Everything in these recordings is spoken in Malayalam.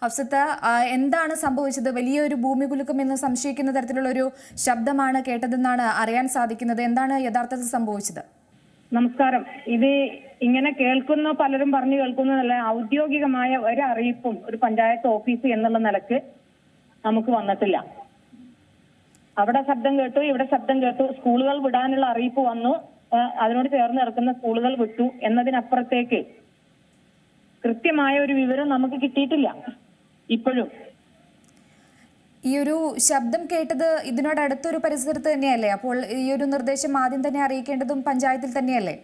അഫ്സത്ത്, എന്താണ് സംഭവിച്ചത്? വലിയൊരു ഭൂമികുലുക്കം എന്ന് സംശയിക്കുന്ന തരത്തിലുള്ള ഒരു ശബ്ദമാണ് കേട്ടതെന്നാണ് അറിയാൻ സാധിക്കുന്നത്. എന്താണ് യഥാർത്ഥത്തിൽ സംഭവിച്ചത്? നമസ്കാരം. ഇത് ഇങ്ങനെ കേൾക്കുന്ന പലരും പറഞ്ഞു കേൾക്കുന്നതല്ല, ഔദ്യോഗികമായ ഒരു അറിയിപ്പും ഒരു പഞ്ചായത്ത് ഓഫീസ് എന്നുള്ള നിലക്ക് നമുക്ക് വന്നിട്ടില്ല. അവിടെ ശബ്ദം കേട്ടു, ഇവിടെ ശബ്ദം കേട്ടു, സ്കൂളുകൾ വിടാനുള്ള അറിയിപ്പ് വന്നു, അതിനോട് ചേർന്ന് കിടക്കുന്ന സ്കൂളുകൾ വിട്ടു എന്നതിനപ്പുറത്തേക്ക് കൃത്യമായ ഒരു വിവരം നമുക്ക് കിട്ടിയിട്ടില്ല ഇപ്പോഴും. ഈ ഒരു ശബ്ദം കേട്ടത് ഇതിനോടടുത്തൊരു പരിസരത്ത് തന്നെയല്ലേ? അപ്പോൾ ഈ ഒരു നിർദ്ദേശം ആദ്യം തന്നെ അറിയിക്കേണ്ടതും പഞ്ചായത്തിൽ തന്നെയല്ലേ?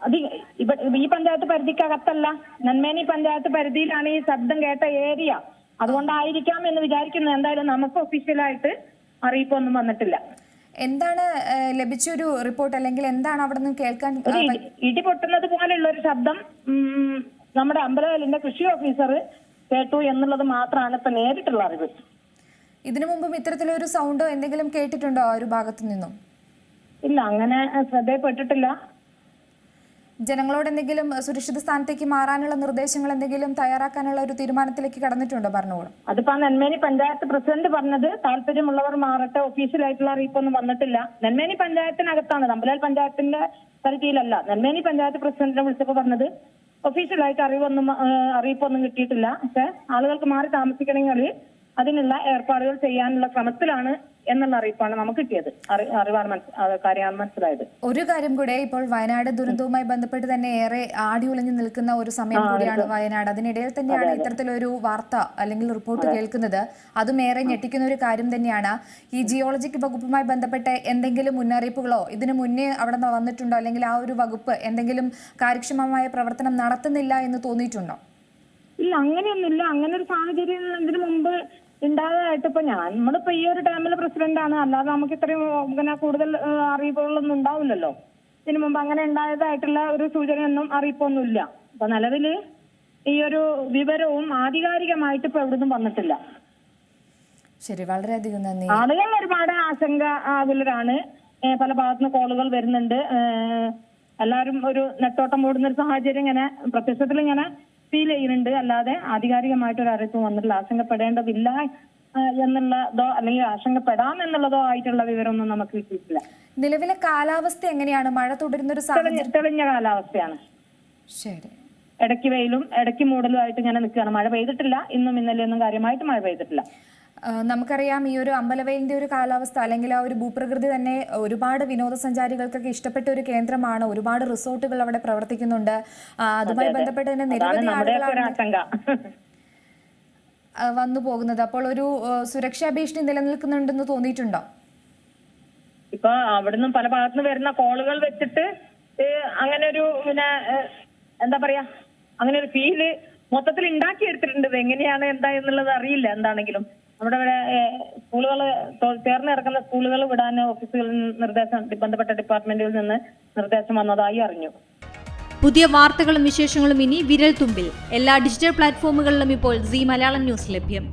അത് ഈ പഞ്ചായത്ത് പരിധിക്കകത്തല്ല, നെന്മേനി പഞ്ചായത്ത് പരിധിയിലാണ് ഈ ശബ്ദം കേട്ട ഏരിയ. അതുകൊണ്ടായിരിക്കാം എന്ന് വിചാരിക്കുന്നു. എന്തായാലും നമുക്ക് ഒഫീഷ്യലായിട്ട് അറിയിപ്പൊന്നും വന്നിട്ടില്ല. എന്താണ് ലഭിച്ചൊരു റിപ്പോർട്ട്, അല്ലെങ്കിൽ എന്താണ് അവിടെ നിന്ന് കേൾക്കാൻ? ഇടി പൊട്ടുന്നത് പോലെയുള്ള ഒരു ശബ്ദം നമ്മുടെ അമ്പലവയലിന്റെ കൃഷി ഓഫീസർ കേട്ടു എന്നുള്ളത് മാത്രമാണ് ഇപ്പൊ നേരിട്ടുള്ള അറിവ്. ഇതിനു മുമ്പും ഇത്തരത്തിലൊരു സൗണ്ടോ എന്തെങ്കിലും കേട്ടിട്ടുണ്ടോ ആ ഒരു ഭാഗത്തു നിന്നും? ഇല്ല, അങ്ങനെ ശ്രദ്ധയിൽപ്പെട്ടിട്ടില്ല. ജനങ്ങളോട് എന്തെങ്കിലും സുരക്ഷിത സ്ഥാനത്തേക്ക് മാറാനുള്ള നിർദ്ദേശങ്ങൾ എന്തെങ്കിലും തയ്യാറാക്കാനുള്ള ഒരു തീരുമാനത്തിലേക്ക് കടന്നിട്ടുണ്ടോ ഭരണകൂടം? അതിപ്പോ നെന്മേനി പഞ്ചായത്ത് പ്രസിഡന്റ് പറഞ്ഞത് താല്പര്യമുള്ളവർ മാറട്ടെ, ഒഫീഷ്യലായിട്ടുള്ള അറിയിപ്പൊന്നും വന്നിട്ടില്ല. നെന്മേനി പഞ്ചായത്തിനകത്താണ്, അമ്പലവയൽ പഞ്ചായത്തിന്റെ പരിധിയിലല്ല. നെന്മേനി പഞ്ചായത്ത് പ്രസിഡന്റിനെ വിളിച്ചപ്പോ പറഞ്ഞത് ഒഫീഷ്യലായിട്ട് അറിയിപ്പൊന്നും കിട്ടിയിട്ടില്ല. പക്ഷെ ആളുകൾക്ക് മാറി താമസിക്കണമെങ്കിൽ അതിനുള്ള ഏർപ്പാടുകൾ ചെയ്യാനുള്ള ശ്രമത്തിലാണ് എന്നുള്ള അറിയിപ്പാണ് നമുക്ക് കിട്ടിയത്. കാര്യമാണ് മനസ്സിലായത്. ഒരു കാര്യം കൂടെ, ഇപ്പോൾ വയനാട് ദുരന്തവുമായി ബന്ധപ്പെട്ട് തന്നെ ഏറെ ആടി ഉലഞ്ഞു നിൽക്കുന്ന ഒരു സമയം കൂടിയാണ് വയനാട്. അതിനിടയിൽ തന്നെയാണ് ഇത്തരത്തിലൊരു വാർത്ത അല്ലെങ്കിൽ റിപ്പോർട്ട് കേൾക്കുന്നത്. അതും ഏറെ ഞെട്ടിക്കുന്ന ഒരു കാര്യം തന്നെയാണ്. ഈ ജിയോളജിക് വകുപ്പുമായി ബന്ധപ്പെട്ട് എന്തെങ്കിലും മുന്നറിയിപ്പുകളോ ഇതിനു മുന്നേ അവിടെ നിന്ന് വന്നിട്ടുണ്ടോ, അല്ലെങ്കിൽ ആ ഒരു വകുപ്പ് എന്തെങ്കിലും കാര്യക്ഷമമായ പ്രവർത്തനം നടത്തുന്നില്ല എന്ന് തോന്നിയിട്ടുണ്ടോ? ഇല്ല, അങ്ങനെയൊന്നുമില്ല. അങ്ങനെ ഒരു സാഹചര്യം ഇതിനു മുമ്പ് ഉണ്ടായതായിട്ട് ഇപ്പൊ നമ്മളിപ്പോ ഈ ഒരു ടൈമിൽ പ്രസിഡന്റാണ്, അല്ലാതെ നമുക്ക് ഇത്രയും പിന്നെ കൂടുതൽ അറിയിപ്പുകളൊന്നും ഉണ്ടാവില്ലല്ലോ. ഇതിനു മുമ്പ് അങ്ങനെ ഉണ്ടായതായിട്ടുള്ള ഒരു സൂചനയൊന്നും അറിയിപ്പൊന്നുമില്ല. അപ്പൊ നിലവില് ഈ ഒരു വിവരവും ആധികാരികമായിട്ട് ഇപ്പൊ എവിടുന്നും വന്നിട്ടില്ല. ശരി, വളരെയധികം നന്ദി. ആളുകൾ ഒരുപാട് ആകുലരാണ്. പല ഭാഗത്തുനിന്ന് കോളുകൾ വരുന്നുണ്ട്. എല്ലാവരും ഒരു നെട്ടോട്ടം ഓടുന്ന ഒരു സാഹചര്യം ഇങ്ങനെ പ്രത്യക്ഷത്തിൽ ഇങ്ങനെ ഫീൽ ചെയ്യുന്നുണ്ട്. അല്ലാതെ ആധികാരികമായിട്ടൊരു അറിയിപ്പ് വന്നിട്ടില്ല. ആശങ്കപ്പെടേണ്ടതില്ല എന്നുള്ളതോ അല്ലെങ്കിൽ ആശങ്കപ്പെടാം എന്നുള്ളതോ ആയിട്ടുള്ള വിവരമൊന്നും നമുക്ക് കിട്ടിയിട്ടില്ല. നിലവിലെ കാലാവസ്ഥ എങ്ങനെയാണ്? മഴ തുടരുന്ന ഒരു സാഹചര്യം? തെളിഞ്ഞ കാലാവസ്ഥയാണ്. ശരി, ഇടയ്ക്ക് വെയിലും ഇടയ്ക്ക് മൂടലുമായിട്ട് ഇങ്ങനെ നിൽക്കുകയാണ്. മഴ പെയ്തിട്ടില്ല. ഇന്നും ഇന്നലെയൊന്നും കാര്യമായിട്ട് മഴ പെയ്തിട്ടില്ല. നമുക്കറിയാം, ഈ ഒരു അമ്പലവയലിന്റെ ഒരു കാലാവസ്ഥ അല്ലെങ്കിൽ ആ ഒരു ഭൂപ്രകൃതി തന്നെ ഒരുപാട് വിനോദസഞ്ചാരികൾക്കൊക്കെ ഇഷ്ടപ്പെട്ട ഒരു കേന്ദ്രമാണ്. ഒരുപാട് റിസോർട്ടുകൾ അവിടെ പ്രവർത്തിക്കുന്നുണ്ട്. അതുമായി ബന്ധപ്പെട്ട് തന്നെ നിരവധി ആളുകളാണ് വന്നു പോകുന്നത്. അപ്പോൾ ഒരു സുരക്ഷാ ഭീഷണി നിലനിൽക്കുന്നുണ്ടെന്ന് തോന്നിയിട്ടുണ്ടോ? ഇപ്പൊ അവിടുന്ന് പല ഭാഗത്തുനിന്ന് വരുന്ന കോളുകൾ വെച്ചിട്ട് അങ്ങനെ ഒരു പിന്നെ എന്താ പറയാ, അങ്ങനെ ഒരു ഫീല് മൊത്തത്തിൽ ഉണ്ടാക്കിയെടുത്തിട്ടുണ്ട്. എങ്ങനെയാണ് എന്താ എന്നുള്ളത് അറിയില്ല. എന്താണെങ്കിലും നമ്മുടെ ഇവിടെ സ്കൂളുകൾ ചേർന്ന് കിടക്കുന്ന സ്കൂളുകൾ വിടാൻ ഓഫീസുകളിൽ നിർദ്ദേശം, ബന്ധപ്പെട്ട ഡിപ്പാർട്ട്മെന്റുകളിൽ നിന്ന് നിർദ്ദേശം വന്നതായി അറിഞ്ഞു. പുതിയ വാർത്തകളും വിശേഷങ്ങളും ഇനി വിരൽ തുമ്പിൽ. എല്ലാ ഡിജിറ്റൽ പ്ലാറ്റ്ഫോമുകളിലും ഇപ്പോൾ സീ മലയാളം ന്യൂസ് ലഭ്യം.